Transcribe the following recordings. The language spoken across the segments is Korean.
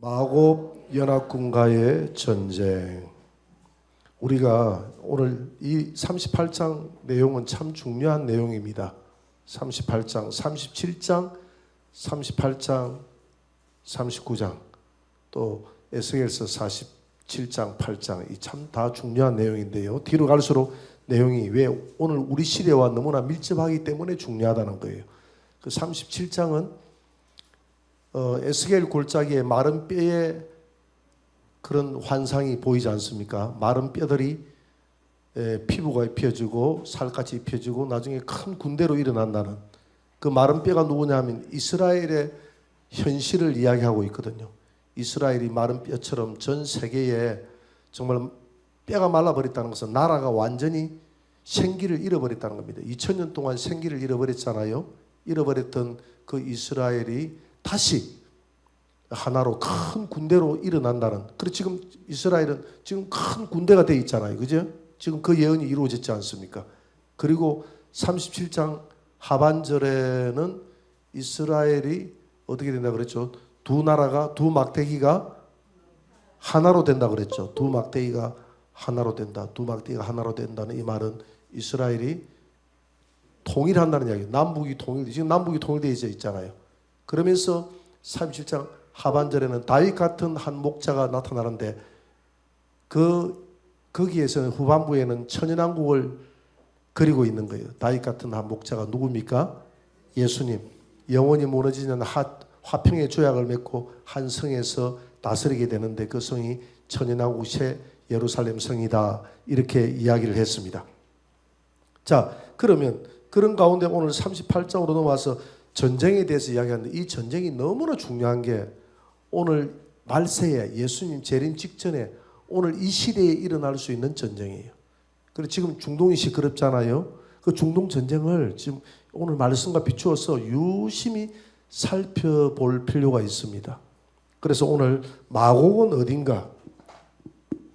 마곡 연합군과의 전쟁. 우리가 오늘 이 38장 내용은 참 중요한 내용입니다. 38장, 37장, 38장, 39장, 또 에스겔서 47장, 8장, 이 참 다 중요한 내용인데요. 뒤로 갈수록 내용이 왜 오늘 우리 시대와 너무나 밀접하기 때문에 중요하다는 거예요. 그 37장은 에스겔 골짜기에 마른 뼈에 그런 환상이 보이지 않습니까? 마른 뼈들이 피부가 입혀지고 살같이 입혀지고 나중에 큰 군대로 일어난다는 그 마른 뼈가 누구냐면 이스라엘의 현실을 이야기하고 있거든요. 이스라엘이 마른 뼈처럼 전 세계에 정말 뼈가 말라버렸다는 것은 나라가 완전히 생기를 잃어버렸다는 겁니다. 2000년 동안 생기를 잃어버렸잖아요. 잃어버렸던 그 이스라엘이 다시 하나로 큰 군대로 일어난다는. 그리고 지금 이스라엘은 지금 큰 군대가 돼 있잖아요. 그죠? 지금 그 예언이 이루어졌지 않습니까? 그리고 37장 하반절에는 이스라엘이 어떻게 된다 그랬죠? 두 나라가, 두 막대기가 하나로 된다 그랬죠. 두 막대기가 하나로 된다. 두 막대기가 하나로 된다는 이 말은 이스라엘이 통일한다는 이야기예요. 남북이 지금 남북이 통일되어 있잖아요. 그러면서 37장 하반절에는 다윗 같은 한 목자가 나타나는데 거기에서는 후반부에는 천연왕국을 그리고 있는 거예요. 다윗 같은 한 목자가 누굽니까? 예수님. 영원히 무너지는 화평의 조약을 맺고 한 성에서 다스리게 되는데 그 성이 천연왕국 새 예루살렘 성이다. 이렇게 이야기를 했습니다. 자, 그러면 그런 가운데 오늘 38장으로 넘어와서 전쟁에 대해서 이야기하는데 이 전쟁이 너무나 중요한 게 오늘 말세에 예수님 재림 직전에 오늘 이 시대에 일어날 수 있는 전쟁이에요. 그리고 지금 중동이 시끄럽잖아요. 그 중동 전쟁을 지금 오늘 말씀과 비추어서 유심히 살펴볼 필요가 있습니다. 그래서 오늘 마곡은 어딘가?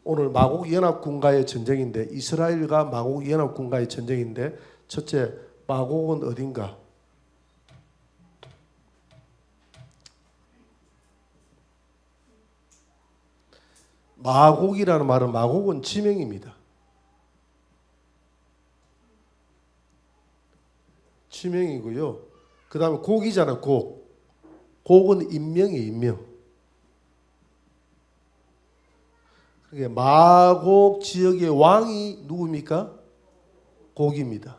오늘 마곡 연합군과의 전쟁인데 이스라엘과 마곡 연합군과의 전쟁인데 첫째 마곡은 어딘가? 마곡이라는 말은 마곡은 지명입니다. 지명이고요. 그 다음에 곡이잖아. 곡은 인명이에요. 인명. 그게 마곡 지역의 왕이 누굽니까? 곡입니다.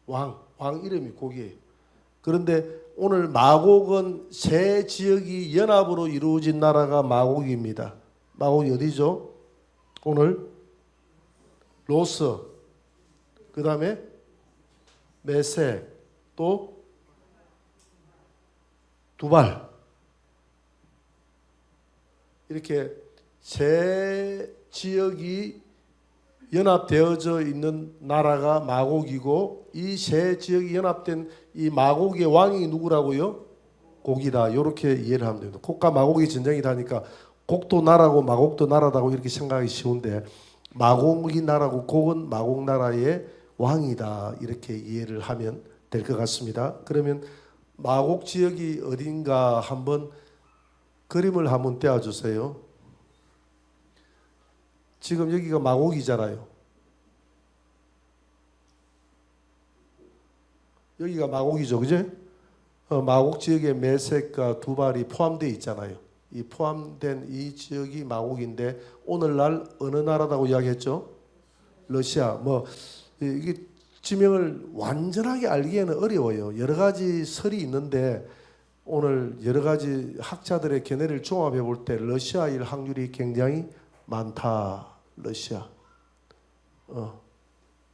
왕 이름이 곡이에요. 그런데 오늘 마곡은 세 지역이 연합으로 이루어진 나라가 마곡입니다. 마곡이 어디죠? 오늘 로스, 그 다음에 메섹, 또 두발, 이렇게 세 지역이 연합되어져 있는 나라가 마곡이고 이 세 지역이 연합된 이 마곡의 왕이 누구라고요? 곡이다. 이렇게 이해를 하면 됩니다. 곡과 마곡이 전쟁이다 하니까 곡도 나라고 마곡도 나라다고 이렇게 생각하기 쉬운데 마곡이 나라고 곡은 마곡 나라의 왕이다. 이렇게 이해를 하면 될 것 같습니다. 그러면 마곡 지역이 어딘가 한번 그림을 한번 떼어주세요. 지금 여기가 마곡이잖아요. 여기가 마곡이죠. 그죠? 마곡 지역에 메섹과 두발이 포함되어 있잖아요. 이 포함된 이 지역이 마곡인데 오늘날 어느 나라라고 이야기했죠? 러시아. 이게 지명을 완전하게 알기에는 어려워요. 여러 가지 설이 있는데 오늘 여러 가지 학자들의 견해를 종합해 볼 때 러시아일 확률이 굉장히 많다.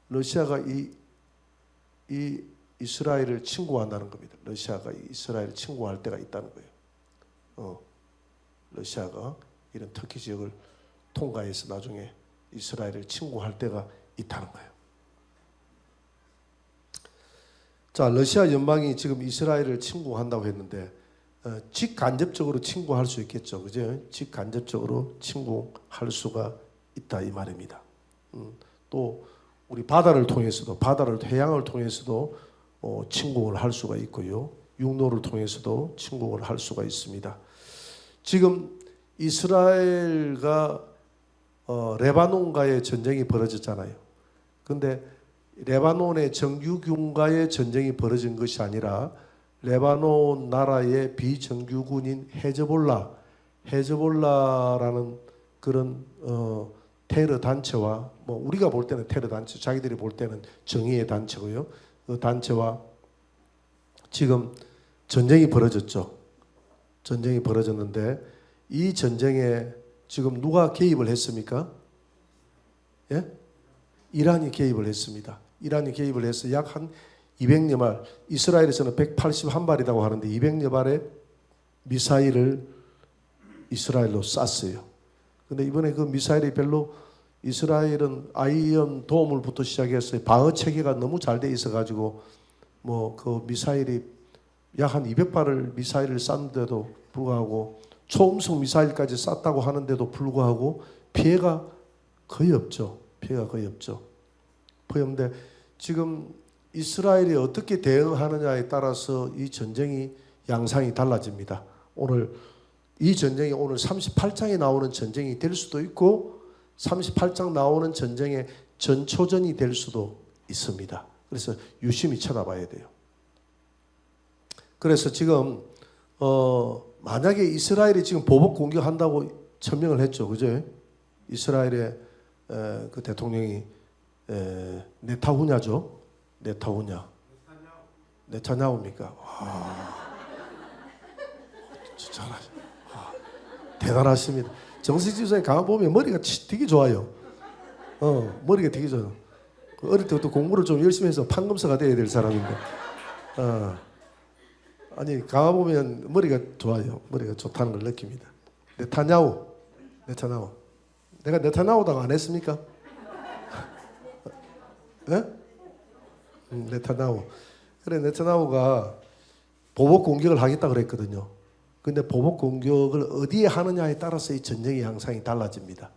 러시아가 이 이스라엘을 침공한다는 겁니다. 러시아가 이스라엘을 침공할 때가 있다는 거예요. 러시아가 이런 터키 지역을 통과해서 나중에 이스라엘을 침공할 때가 있다는 거예요. 자, 러시아 연방이 지금 이스라엘을 침공한다고 했는데 직간접적으로 침공할 수 있겠죠. 그죠? 직간접적으로 침공할 수가 있다 이 말입니다. 또 우리 바다를 통해서도 해양을 통해서도 침공을 할 수가 있고요. 육로를 통해서도 침공을 할 수가 있습니다. 지금 이스라엘과 레바논과의 전쟁이 벌어졌잖아요. 근데 레바논의 정규군과의 전쟁이 벌어진 것이 아니라 레바논 나라의 비정규군인 헤즈볼라라는 그런 테러 단체와 뭐 우리가 볼 때는 테러 단체, 자기들이 볼 때는 정의의 단체고요. 그 단체와 지금 전쟁이 벌어졌죠. 전쟁이 벌어졌는데 이 전쟁에 지금 누가 개입을 했습니까? 예? 이란이 개입을 했습니다. 이란이 개입을 해서 약 한 200여 발, 이스라엘에서는 181발이라고 하는데 200여 발의 미사일을 이스라엘로 쐈어요. 근데 이번에 그 미사일이 별로 이스라엘은 아이언 도움을부터 시작해서 방어 체계가 너무 잘 돼 있어 가지고 뭐 그 미사일이 약 한 200발을 미사일을 쐈는데도 불구하고 초음속 미사일까지 쐈다고 하는데도 불구하고 피해가 거의 없죠. 피해가 거의 없죠. 거의 없는데 지금 이스라엘이 어떻게 대응하느냐에 따라서 이 전쟁이 양상이 달라집니다. 오늘 이 전쟁이 오늘 38장에 나오는 전쟁이 될 수도 있고 38장 나오는 전쟁의 전초전이 될 수도 있습니다. 그래서 유심히 쳐다봐야 돼요. 그래서 지금 만약에 이스라엘이 지금 보복 공격한다고 천명을 했죠, 그죠? 이스라엘의 그 대통령이 네타냐죠, 네타냐후입니까? 잘하죠. 대단하십니다. 정세지 집사님 가만 보면 머리가 되게 좋아요. 머리가 되게 좋아요. 어릴 때부터 공부를 좀 열심히 해서 판검사가 돼야 될 사람인데. 아니 가만 보면 머리가 좋아요. 머리가 좋다는 걸 느낍니다. 네타냐후. 내가 네타냐후다고 안 했습니까? 네? 네타냐후. 그래 네타냐후가 보복 공격을 하겠다 그랬거든요. 근데 보복 공격을 어디에 하느냐에 따라서 이 전쟁의 양상이 달라집니다.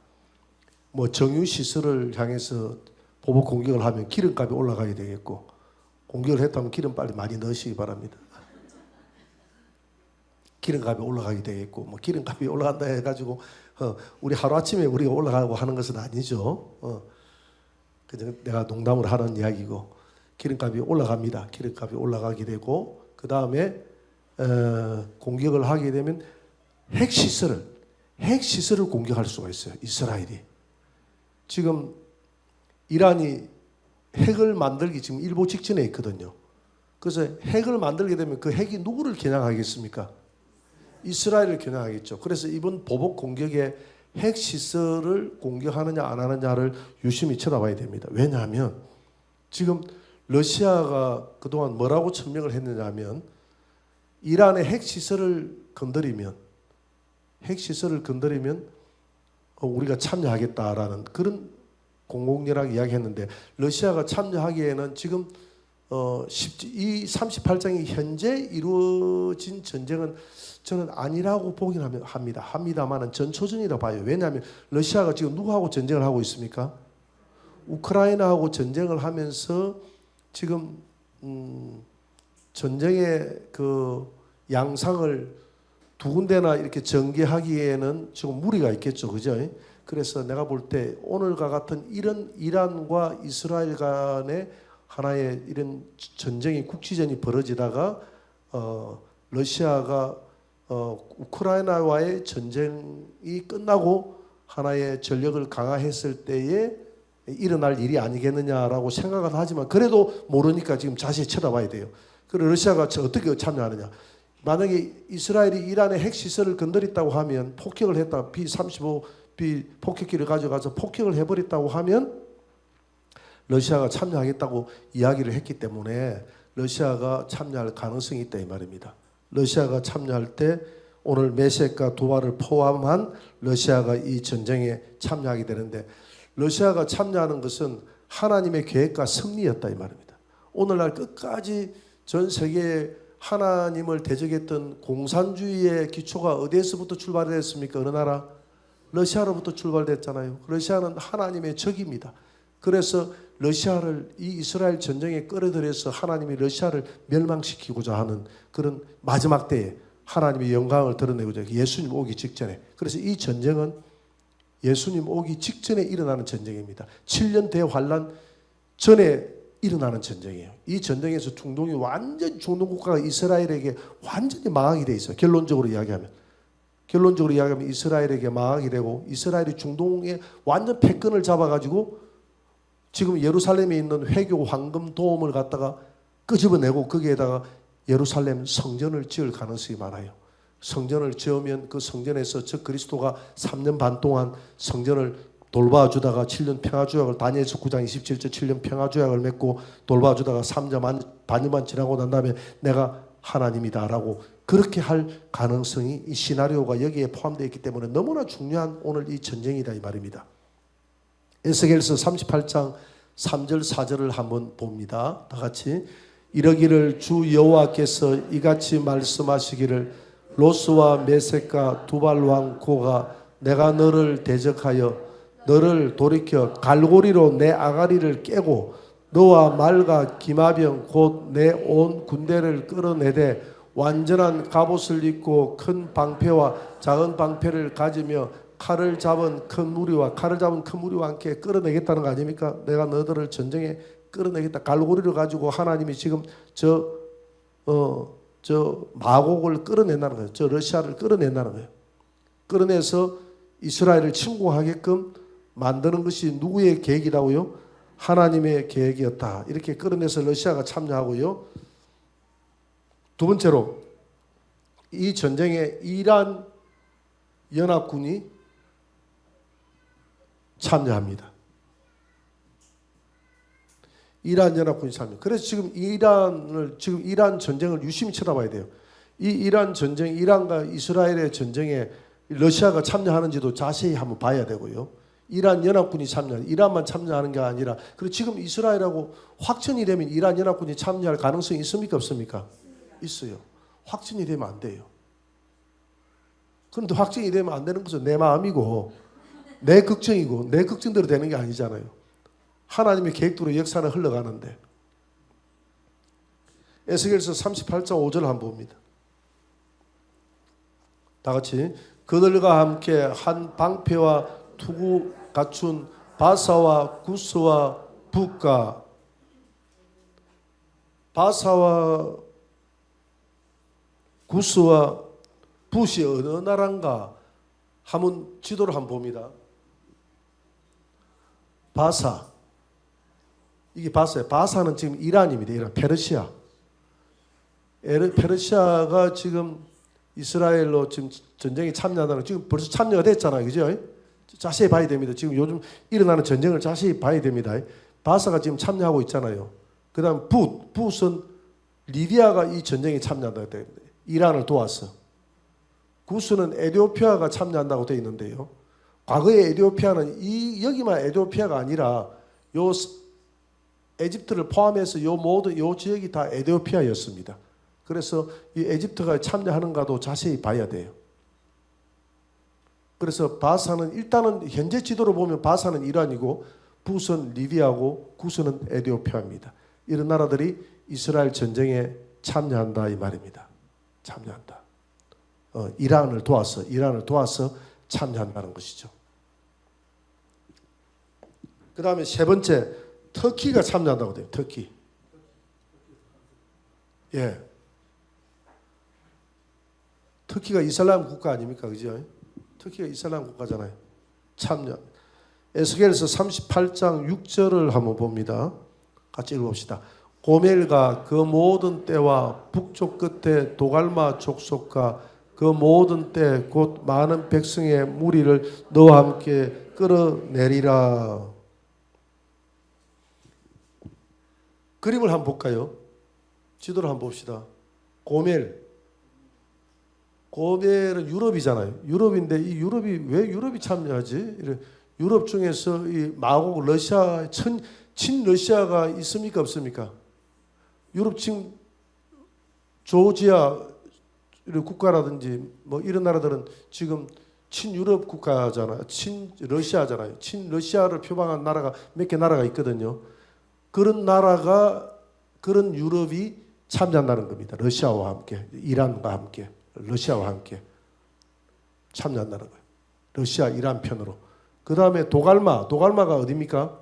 뭐 정유 시설을 향해서 보복 공격을 하면 기름값이 올라가게 되겠고, 공격을 했다면 기름 빨리 많이 넣으시기 바랍니다. 기름값이 올라가게 되겠고, 뭐 기름값이 올라간다 해가지고 우리 하루 아침에 우리가 올라가고 하는 것은 아니죠. 그냥 내가 농담을 하는 이야기고, 기름값이 올라갑니다. 기름값이 올라가게 되고, 그 다음에 공격을 하게 되면 핵시설을 공격할 수가 있어요. 이스라엘이. 지금 이란이 핵을 만들기 지금 일보 직전에 있거든요. 그래서 핵을 만들게 되면 그 핵이 누구를 겨냥하겠습니까? 이스라엘을 겨냥하겠죠. 그래서 이번 보복 공격에 핵시설을 공격하느냐 안 하느냐를 유심히 쳐다봐야 됩니다. 왜냐하면 지금 러시아가 그동안 뭐라고 천명을 했느냐 하면 이란의 핵시설을 건드리면 우리가 참여하겠다라는 그런 공공연하게 이야기했는데, 러시아가 참여하기에는 지금 이 38장이 현재 이루어진 전쟁은 저는 아니라고 보긴 합니다만은 전초전이라고 봐요. 왜냐하면 러시아가 지금 누구하고 전쟁을 하고 있습니까? 우크라이나하고 전쟁을 하면서 지금 전쟁의 그 양상을 두 군데나 이렇게 전개하기에는 지금 무리가 있겠죠, 그죠? 그래서 내가 볼 때 오늘과 같은 이런 이란과 이스라엘 간의 하나의 이런 전쟁이 국지전이 벌어지다가 러시아가 우크라이나와의 전쟁이 끝나고 하나의 전력을 강화했을 때에 일어날 일이 아니겠느냐라고 생각은 하지만 그래도 모르니까 지금 자세히 쳐다봐야 돼요. 그리고 러시아가 어떻게 참여하느냐. 만약에 이스라엘이 이란의 핵시설을 건드렸다고 하면, 폭격을 했다, B-35B 폭격기를 가져가서 폭격을 해버렸다고 하면 러시아가 참여하겠다고 이야기를 했기 때문에 러시아가 참여할 가능성이 있다 이 말입니다. 러시아가 참여할 때 오늘 메섹과 두발을 포함한 러시아가 이 전쟁에 참여하게 되는데, 러시아가 참여하는 것은 하나님의 계획과 섭리였다 이 말입니다. 오늘날 끝까지 전 세계에 하나님을 대적했던 공산주의의 기초가 어디에서부터 출발했습니까? 어느 나라? 러시아로부터 출발됐잖아요. 러시아는 하나님의 적입니다. 그래서 러시아를 이 이스라엘 전쟁에 끌어들여서 하나님이 러시아를 멸망시키고자 하는 그런 마지막 때에 하나님의 영광을 드러내고자 예수님 오기 직전에. 그래서 이 전쟁은 예수님 오기 직전에 일어나는 전쟁입니다. 7년 대환란 전에 일어나는 전쟁이에요. 이 전쟁에서 중동이 완전 중동 국가가 이스라엘에게 완전히 망하게 돼 있어요. 결론적으로 이야기하면 이스라엘에게 망하게 되고, 이스라엘이 중동에 완전 패권을 잡아가지고 지금 예루살렘에 있는 회교 황금 도움을 갖다가 끄집어내고 거기에다가 예루살렘 성전을 지을 가능성이 많아요. 성전을 지으면 그 성전에서 저 그리스도가 3년 반 동안 성전을 돌봐주다가 7년 평화조약을, 다니엘서 9장 27절 7년 평화조약을 맺고 돌봐주다가 3년 반년만 지나고 난 다음에 내가 하나님이다라고 그렇게 할 가능성이, 이 시나리오가 여기에 포함되어 있기 때문에 너무나 중요한 오늘 이 전쟁이다 이 말입니다. 에스겔서 38장 3절 4절을 한번 봅니다. 다 같이. 이러기를 주 여호와께서 이같이 말씀하시기를 로스와 메섹과 두발왕 고가 내가 너를 대적하여 너를 돌이켜 갈고리로 내 아가리를 깨고 너와 말과 기마병 곧 내 온 군대를 끌어내되 완전한 갑옷을 입고 큰 방패와 작은 방패를 가지며 칼을 잡은 큰 무리와 함께 끌어내겠다는 거 아닙니까? 내가 너들을 전쟁에 끌어내겠다. 갈고리를 가지고 하나님이 지금 저 마곡을 끌어낸다는 거예요. 저 러시아를 끌어낸다는 거예요. 끌어내서 이스라엘을 침공하게끔 만드는 것이 누구의 계획이라고요? 하나님의 계획이었다. 이렇게 끌어내서 러시아가 참여하고요. 두 번째로 이 전쟁에 이란 연합군이 참여합니다. 이란 연합군이 참여. 그래서 지금 이란 전쟁을 유심히 쳐다봐야 돼요. 이 이란 전쟁, 이란과 이스라엘의 전쟁에 러시아가 참여하는지도 자세히 한번 봐야 되고요. 이란 연합군이 참여하는, 이란만 참여하는 게 아니라, 그리고 지금 이스라엘하고 확전이 되면 이란 연합군이 참여할 가능성이 있습니까? 없습니까? 있어요. 확전이 되면 안 돼요. 그런데 확정이 되면 안 되는 것은 내 마음이고 내 걱정이고 내 걱정대로 되는 게 아니잖아요. 하나님의 계획대로 역사는 흘러가는데. 에스겔서 38장 5절 한번 봅니다. 다 같이. 그들과 함께 한 방패와 투구 갖춘 바사와 구스와 붓과, 바사와 구스와 붓이 어느 나라인가 한번 지도를 한번 봅니다. 바사, 이게 바사예요. 바사는 지금 이란입니다. 이란, 페르시아. 페르시아가 지금 이스라엘로 지금 전쟁에 참여한다는, 지금 벌써 참여가 됐잖아요. 그죠? 자세히 봐야 됩니다. 지금 요즘 일어나는 전쟁을 자세히 봐야 됩니다. 바사가 지금 참여하고 있잖아요. 그 다음 붓은 리비아가 이 전쟁에 참여한다고 되어 있는데, 이란을 도왔어. 구스는 에티오피아가 참여한다고 되어 있는데요. 과거에 에티오피아는 여기만 에티오피아가 아니라 요 에집트를 포함해서 요 모든 요 지역이 다 에티오피아였습니다. 그래서 이 에집트가 참여하는가도 자세히 봐야 돼요. 그래서 바사는 일단은 현재 지도로 보면 바사는 이란이고 붓은 리비아고 구스는 에티오피아입니다. 이런 나라들이 이스라엘 전쟁에 참여한다 이 말입니다. 참여한다. 이란을 도와서 참여한다는 것이죠. 그 다음에 세 번째, 터키가 참여한다고 돼요. 터키. 예. 터키가 이슬람 국가 아닙니까? 그죠? 터키가 이슬람 국가잖아요. 참여. 에스겔서 38장 6절을 한번 봅니다. 같이 읽어봅시다. 고멜과 그 모든 때와 북쪽 끝에 도갈마 족속과 그 모든 때 곧 많은 백성의 무리를 너와 함께 끌어내리라. 그림을 한번 볼까요? 지도를 한번 봅시다. 고멜은 유럽이잖아요. 유럽인데 이 유럽이 왜 유럽이 참여하지? 유럽 중에서 이 마곡 러시아 친러시아가 있습니까 없습니까? 유럽 지금 조지아 국가라든지 뭐 이런 나라들은 지금 친유럽 국가잖아요. 친러시아잖아요. 친러시아를 표방한 나라가 몇 개 나라가 있거든요. 그런 나라가, 그런 유럽이 참여한다는 겁니다. 러시아와 함께, 이란과 함께. 러시아와 함께 참여한다는 거예요. 러시아, 이란 편으로. 그 다음에 도갈마가 어디입니까?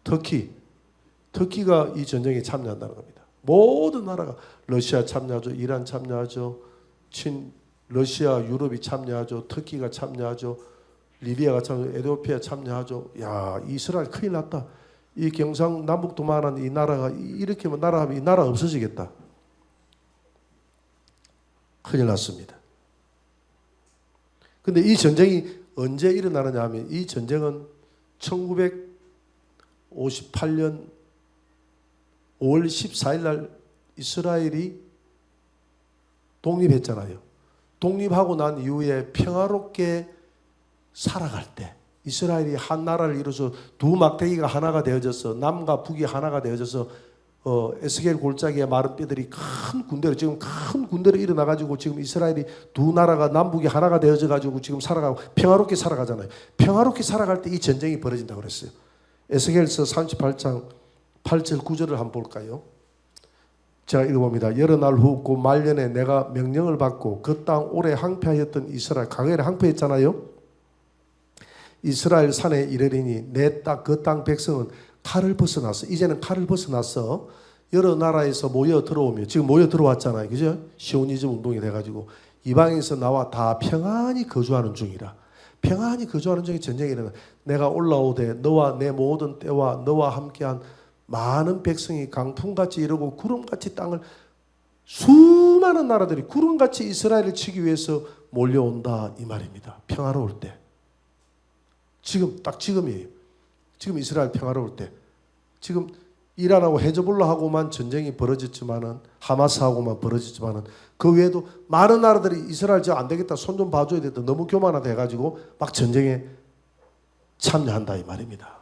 터키가 이 전쟁에 참여한다는 겁니다. 모든 나라가 러시아 참여하죠. 이란 참여하죠. 러시아, 유럽이 참여하죠. 터키가 참여하죠. 리비아가 참여하죠. 에티오피아 참여하죠. 야, 이스라엘 큰일 났다. 이 경상남북도만한 이 나라가 이렇게 나라하면 이 나라 없어지겠다. 큰일 났습니다. 근데 이 전쟁이 언제 일어나느냐 하면 이 전쟁은 1958년 5월 14일 날 이스라엘이 독립했잖아요. 독립하고 난 이후에 평화롭게 살아갈 때 이스라엘이 한 나라를 이루어서 두 막대기가 하나가 되어져서 남과 북이 하나가 되어져서 에스겔 골짜기에 마른 뼈들이 큰 군대로 지금 큰 군대로 일어나 가지고 지금 이스라엘이 두 나라가 남북이 하나가 되어져 가지고 지금 살아가고 평화롭게 살아가잖아요. 평화롭게 살아갈 때 이 전쟁이 벌어진다고 그랬어요. 에스겔서 38장 8절 9절을 한번 볼까요? 제가 읽어봅니다. 여러 날 후 곧 말년에 내가 명령을 받고 그 땅 오래 항폐하였던 이스라엘, 과거에는 항폐했잖아요. 이스라엘 산에 이르리니 내 땅 그 땅 백성은 칼을 벗어났어. 이제는 칼을 벗어났어. 여러 나라에서 모여 들어오며 지금 모여 들어왔잖아요. 그죠? 시오니즘 운동이 돼가지고 이방에서 나와 다 평안히 거주하는 중이라. 평안히 거주하는 중에 전쟁이 일어나. 내가 올라오되 너와 내 모든 때와 너와 함께한 많은 백성이 강풍같이 이르고 구름같이 땅을 수많은 나라들이 구름같이 이스라엘을 치기 위해서 몰려온다 이 말입니다. 평화로울 때. 지금 딱 지금이에요. 지금 이스라엘 평화로울 때. 지금 이란하고 헤즈볼라하고만 전쟁이 벌어졌지만은 하마스하고만 벌어졌지만은 그 외에도 많은 나라들이 이스라엘 저 안 되겠다 손 좀 봐줘야 되겠다 너무 교만하다 해가지고 막 전쟁에 참여한다 이 말입니다.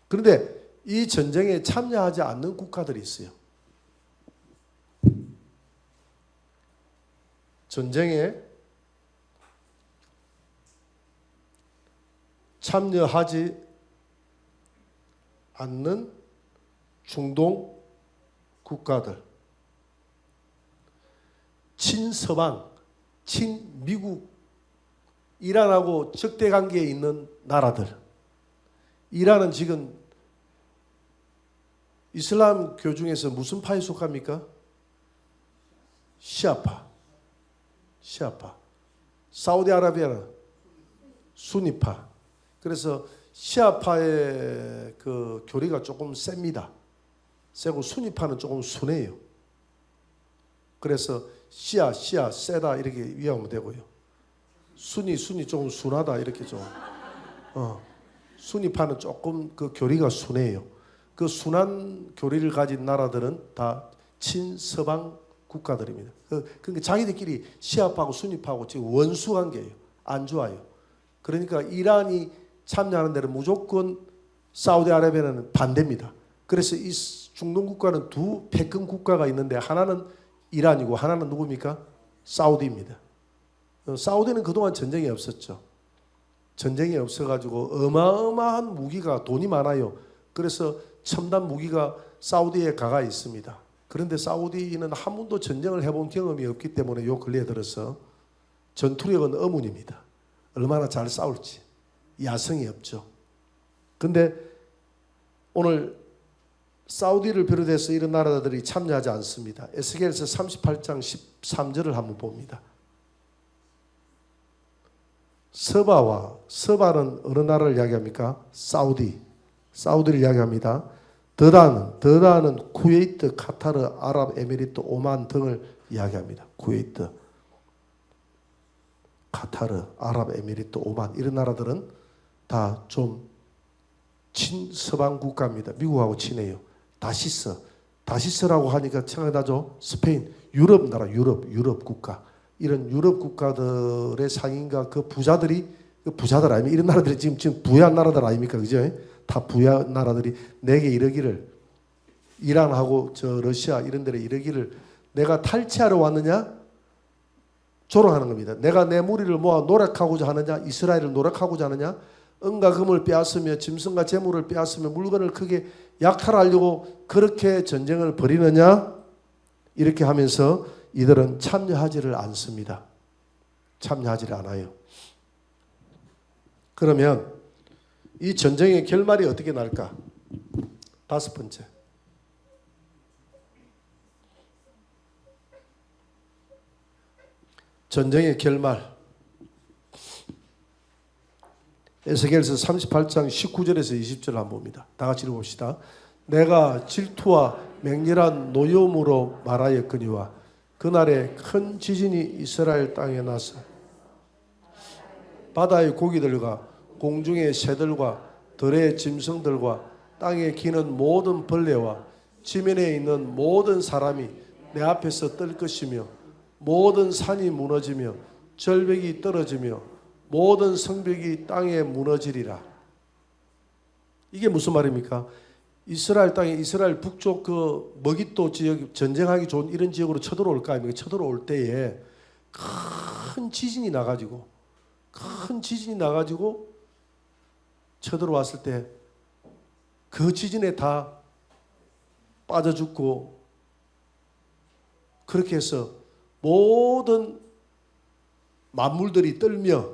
그런데 이 전쟁에 참여하지 않는 국가들이 있어요. 전쟁에 참여하지 않는 중동 국가들, 친서방, 친미국, 이란하고 적대관계에 있는 나라들. 이란은 지금 이슬람교 중에서 무슨 파에 속합니까? 시아파. 사우디아라비아는 수니파. 그래서 시아파의 그 교리가 조금 셉니다. 세고 수니파는 조금 순해요. 그래서 시아 세다 이렇게 이해하면 되고요. 순이 조금 순하다 이렇게 좀. 수니파는 조금 그 교리가 순해요. 그 순한 교리를 가진 나라들은 다 친서방 국가들입니다. 그러니까 자기들끼리 시아파하고 수니파하고 지금 원수 관계예요. 안 좋아요. 그러니까 이란이 참여하는 데는 무조건 사우디아라비아는 반대입니다. 그래서 이 중동 국가는 두 패권 국가가 있는데 하나는 이란이고 하나는 누굽니까? 사우디입니다. 사우디는 그동안 전쟁이 없었죠. 전쟁이 없어가지고 어마어마한 무기가 돈이 많아요. 그래서 첨단 무기가 사우디에 가가 있습니다. 그런데 사우디는 한 번도 전쟁을 해본 경험이 없기 때문에 요 근래에 들어서 전투력은 어문입니다. 얼마나 잘 싸울지 야성이 없죠. 근데 오늘 사우디를 비롯해서 이런 나라들이 참여하지 않습니다. 에스겔서 38장 13절을 한번 봅니다. 서바는 어느 나라를 이야기합니까? 사우디를 이야기합니다. 드다는 쿠웨이트, 카타르, 아랍에미리트, 오만 등을 이야기합니다. 쿠웨이트, 카타르, 아랍에미리트, 오만 이런 나라들은 다 좀 친서방 국가입니다. 미국하고 친해요. 다시스라고 하니까 생각나죠? 스페인, 유럽 나라, 유럽 국가. 이런 유럽 국가들의 상인과 그 부자들 아닙니까? 이런 나라들이 지금 부유한 나라들 아닙니까? 그죠? 다 부유한 나라들이 내게 이르기를, 이란하고 러시아 이런 데를 이르기를, 내가 탈취하러 왔느냐? 조롱하는 겁니다. 내가 내 무리를 모아 노력하고자 하느냐? 이스라엘을 노력하고자 하느냐? 은과 금을 빼앗으며 짐승과 재물을 빼앗으며 물건을 크게 약탈하려고 그렇게 전쟁을 벌이느냐? 이렇게 하면서 이들은 참여하지를 않습니다. 참여하지를 않아요. 그러면 이 전쟁의 결말이 어떻게 날까? 다섯 번째. 전쟁의 결말. 에스겔서 38장 19절에서 20절을 한번 봅니다. 다 같이 읽어봅시다. 내가 질투와 맹렬한 노여움으로 말하였거니와 그날에 큰 지진이 이스라엘 땅에 나서 바다의 고기들과 공중의 새들과 들의 짐승들과 땅에 기는 모든 벌레와 지면에 있는 모든 사람이 내 앞에서 뜰 것이며 모든 산이 무너지며 절벽이 떨어지며 모든 성벽이 땅에 무너지리라. 이게 무슨 말입니까? 이스라엘 땅에 이스라엘 북쪽 그 머깃도 지역, 전쟁하기 좋은 이런 지역으로 쳐들어올 거 아닙니까? 쳐들어올 때에 큰 지진이 나가지고 쳐들어왔을 때 그 지진에 다 빠져 죽고, 그렇게 해서 모든 만물들이 떨며,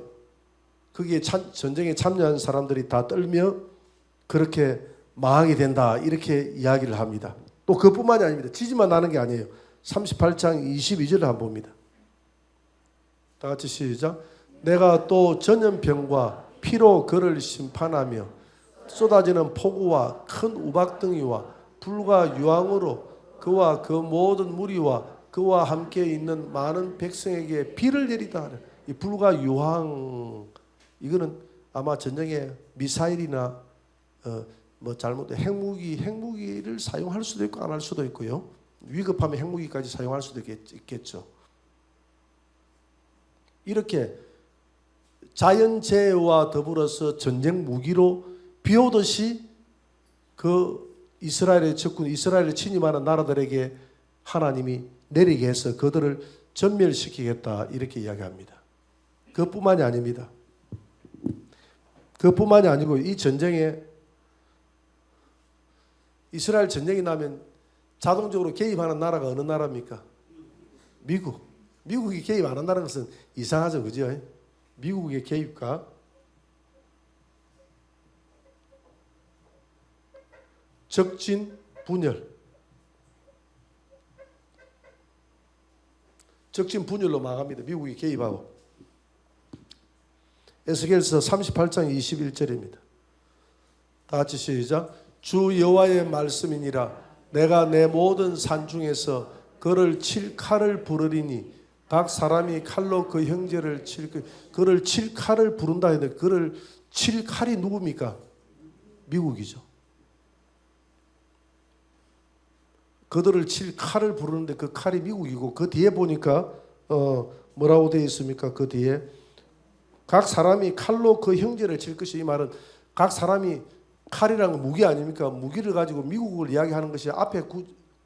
거기에 전쟁에 참여한 사람들이 다 떨며 그렇게 망하게 된다, 이렇게 이야기를 합니다. 또 그뿐만이 아닙니다. 지진만 나는 게 아니에요. 38장 22절을 한번 봅니다. 다 같이 시작. 내가 또 전염병과 피로 그를 심판하며 쏟아지는 폭우와 큰 우박덩이와 불과 유황으로 그와 그 모든 무리와 그와 함께 있는 많은 백성에게 비를 내리다. 이 불과 유황, 이거는 아마 전쟁에 미사일이나 잘못된 핵무기를 사용할 수도 있고 안 할 수도 있고요. 위급하면 핵무기까지 사용할 수도 있겠죠. 이렇게 자연재해와 더불어서 전쟁 무기로 비오듯이 그 이스라엘의 적군, 이스라엘을 침입하는 나라들에게 하나님이 내리게 해서 그들을 전멸시키겠다, 이렇게 이야기합니다. 그것뿐만이 아닙니다. 그것뿐만이 아니고 이 전쟁에, 이스라엘 전쟁이 나면 자동적으로 개입하는 나라가 어느 나라입니까? 미국. 미국이 개입 안 한다는 것은 이상하죠, 그죠? 미국의 개입과 적진 분열, 적진 분열로 망합니다. 미국이 개입하고. 에스겔서 38장 21절입니다. 다 같이 시작. 주 여호와의 말씀이니라. 내가 내 모든 산 중에서 그를 칠 칼을 부르리니 각 사람이 칼로 그 형제를 칠, 그를 칠 칼을 부른다 했는데 그를 칠 칼이 누굽니까? 미국이죠. 그들을 칠 칼을 부르는데 그 칼이 미국이고, 그 뒤에 보니까 뭐라고 되어 있습니까? 그 뒤에 각 사람이 칼로 그 형제를 칠 것이, 이 말은 각 사람이, 칼이라는 건 무기 아닙니까? 무기를 가지고 미국을 이야기하는 것이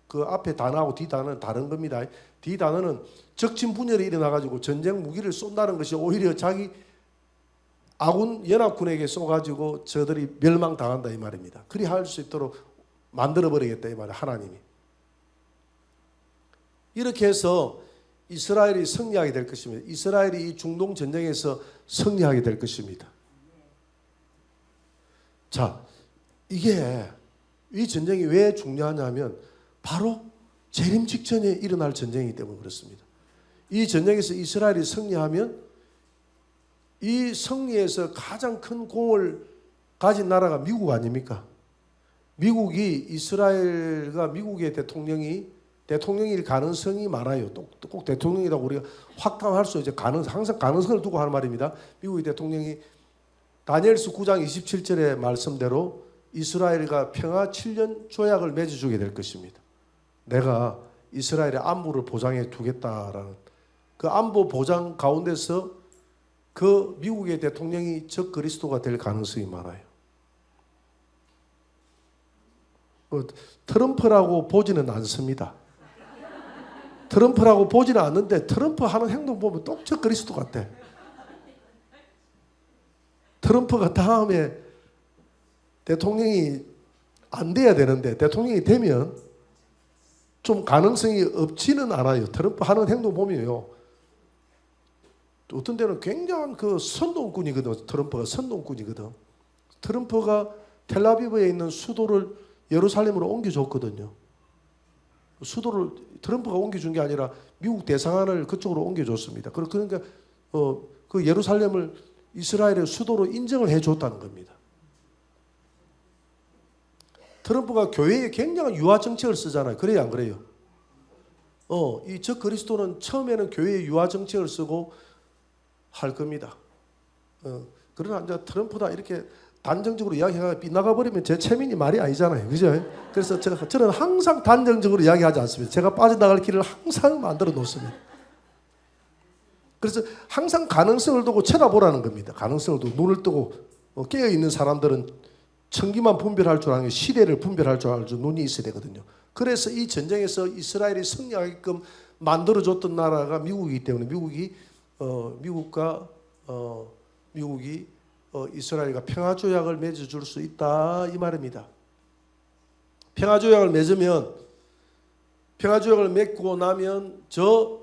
그 앞에 단어하고 뒤 단어는 다른 겁니다. 뒤 단어는 적진 분열이 일어나가지고 전쟁 무기를 쏜다는 것이 오히려 자기 아군 연합군에게 쏘가지고 저들이 멸망당한다, 이 말입니다. 그리 할 수 있도록 만들어버리겠다, 이 말이에요, 하나님이. 이렇게 해서 이스라엘이 승리하게 될 것입니다. 이스라엘이 이 중동 전쟁에서 승리하게 될 것입니다. 자, 이게 이 전쟁이 왜 중요하냐면 바로 재림 직전에 일어날 전쟁이기 때문에 그렇습니다. 이 전쟁에서 이스라엘이 승리하면 이 승리에서 가장 큰 공을 가진 나라가 미국 아닙니까? 미국이, 이스라엘과 미국의 대통령일 가능성이 많아요. 꼭 대통령이라고 우리가 확답할 수 있죠. 항상 가능성을 두고 하는 말입니다. 미국의 대통령이 다니엘서 9장 27절의 말씀대로 이스라엘과 평화 7년 조약을 맺어주게 될 것입니다. 내가 이스라엘의 안보를 보장해 두겠다라는 그 안보 보장 가운데서 그 미국의 대통령이 적 그리스도가 될 가능성이 많아요. 트럼프라고 보지는 않습니다. 트럼프라고 보지는 않는데 트럼프 하는 행동 보면 또 적 그리스도 같아. 트럼프가 다음에 대통령이 안 돼야 되는데 대통령이 되면 좀 가능성이 없지는 않아요. 트럼프 하는 행동 보면요. 어떤 때는 굉장한 그 선동꾼이거든. 트럼프가 선동꾼이거든. 트럼프가 텔아비브에 있는 수도를 예루살렘으로 옮겨줬거든요. 수도를 트럼프가 옮겨준 게 아니라 미국 대사관을 그쪽으로 옮겨줬습니다. 그러니까 그 예루살렘을 이스라엘의 수도로 인정을 해줬다는 겁니다. 트럼프가 교회에 굉장한 유화 정책을 쓰잖아요. 그래요, 안 그래요? 이 적 그리스도는 처음에는 교회에 유화 정책을 쓰고 할 겁니다. 그러나 이제 트럼프다 이렇게 단정적으로 이야기가 빗나가 버리면 제 체면이 말이 아니잖아요. 그죠? 그래서 저는 항상 단정적으로 이야기하지 않습니다. 제가 빠져나갈 길을 항상 만들어 놓습니다. 그래서 항상 가능성을 두고 쳐다보라는 겁니다. 가능성을 두고 눈을 뜨고 깨어있는 사람들은 청기만 분별할 줄 아는 시대를 분별할 줄 알고 눈이 있어야 되거든요. 그래서 이 전쟁에서 이스라엘이 승리하게끔 만들어줬던 나라가 미국이기 때문에 미국이 이스라엘과 평화조약을 맺어줄 수 있다 이 말입니다. 평화조약을 맺으면 평화조약을 맺고 나면 저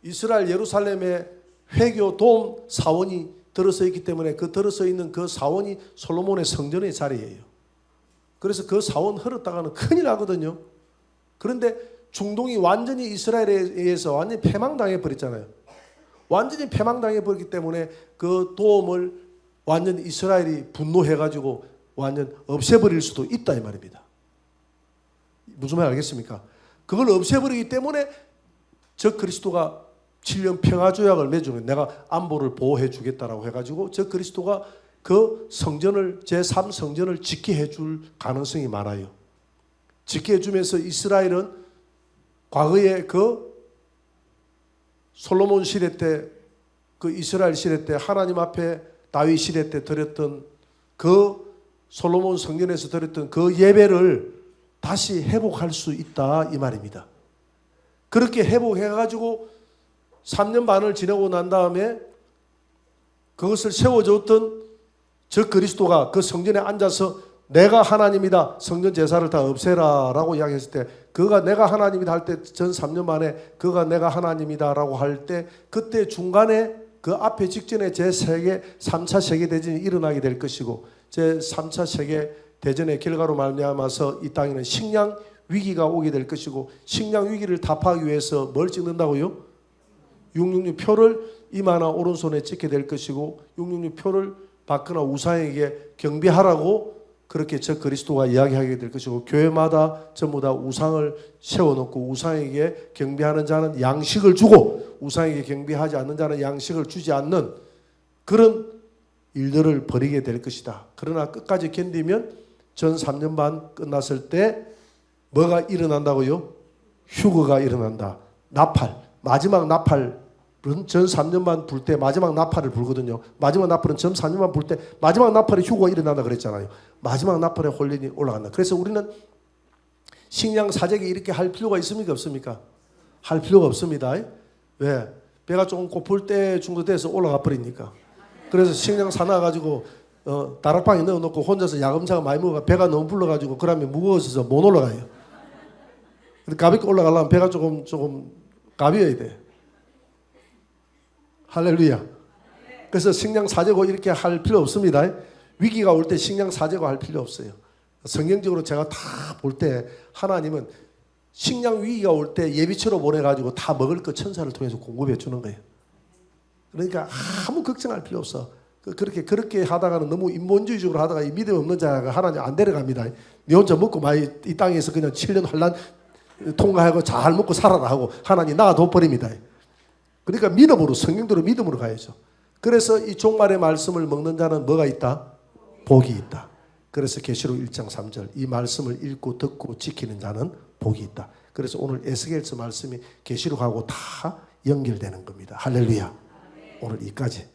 이스라엘 예루살렘에 회교 돔 사원이 들어서 있기 때문에 그 들어서 있는 그 사원이 솔로몬의 성전의 자리예요. 그래서 그 사원 흘렀다가는 큰일 나거든요. 그런데 중동이 완전히 이스라엘에 의해서 완전히 패망당해 버렸잖아요. 완전히 패망당해 버렸기 때문에 그 도움을 완전 이스라엘이 분노해가지고 완전 없애버릴 수도 있다 이 말입니다. 무슨 말 알겠습니까? 그걸 없애버리기 때문에 적 그리스도가 7년 평화조약을 맺으면 내가 안보를 보호해 주겠다라고 해가지고 적 그리스도가 그 성전을 제3성전을 지키게 해줄 가능성이 많아요. 지키게 해주면서 이스라엘은 과거에 그 솔로몬 시대 때 그 이스라엘 시대 때 하나님 앞에 다윗 시대 때 드렸던 그 솔로몬 성전에서 드렸던 그 예배를 다시 회복할 수 있다 이 말입니다. 그렇게 회복해가지고 3년 반을 지내고 난 다음에 그것을 세워줬던 적 그리스도가 그 성전에 앉아서 내가 하나님이다 성전 제사를 다 없애라 라고 이야기했을 때 그가 내가 하나님이다 할 때 전 3년 만에 그가 내가 하나님이다 라고 할 때 그때 중간에 그 앞에 직전에 제3차 세계대전이 일어나게 될 것이고 제3차 세계대전의 결과로 말미암아서 이 땅에는 식량 위기가 오게 될 것이고 식량 위기를 타파하기 위해서 뭘 찍는다고요? 666 표를 이마나 오른손에 찍게 될 것이고 666 표를 받거나 우상에게 경배하라고 그렇게 저 그리스도가 이야기하게 될 것이고 교회마다 전부 다 우상을 세워놓고 우상에게 경배하는 자는 양식을 주고 우상에게 경배하지 않는 자는 양식을 주지 않는 그런 일들을 벌이게 될 것이다. 그러나 끝까지 견디면 전 3년 반 끝났을 때 뭐가 일어난다고요? 휴거가 일어난다. 나팔, 마지막 나팔 전 3년 반 불 때 마지막 나팔을 불거든요. 마지막 나팔은 전 3년 반 불 때 마지막 나팔에 휴거가 일어난다 그랬잖아요. 마지막 나팔에 혼련이 올라간다. 그래서 우리는 식량 사재기 이렇게 할 필요가 있습니까? 없습니까? 할 필요가 없습니다. 왜? 배가 조금 고플 때 정도 돼서 올라가 버리니까. 그래서 식량 사놔가지고 다락방에 넣어놓고 혼자서 야금차가 많이 먹어가 배가 너무 불러가지고 그러면 무거워서 못 올라가요. 가볍게 올라가려면 배가 조금 가벼워야 돼. 할렐루야. 그래서 식량 사재고 이렇게 할 필요 없습니다. 위기가 올 때 식량 사재고 할 필요 없어요. 성경적으로 제가 다 볼 때 하나님은 식량 위기가 올 때 예비처로 보내가지고 다 먹을 거 천사를 통해서 공급해 주는 거예요. 그러니까 아무 걱정할 필요 없어. 그렇게 하다가는 너무 인본주의적으로 하다가 이 믿음 없는 자가 하나님 안 데려갑니다. 네 혼자 먹고 많이 이 땅에서 그냥 7년 환란 통과하고 잘 먹고 살아라 하고 하나님 놔둬 버립니다. 그러니까 믿음으로 성경대로 믿음으로 가야죠. 그래서 이 종말의 말씀을 먹는 자는 뭐가 있다? 복이 있다. 그래서 계시록 1장 3절 이 말씀을 읽고 듣고 지키는 자는 복이 있다. 그래서 오늘 에스겔서 말씀이 계시록하고 다 연결되는 겁니다. 할렐루야. 오늘 이까지.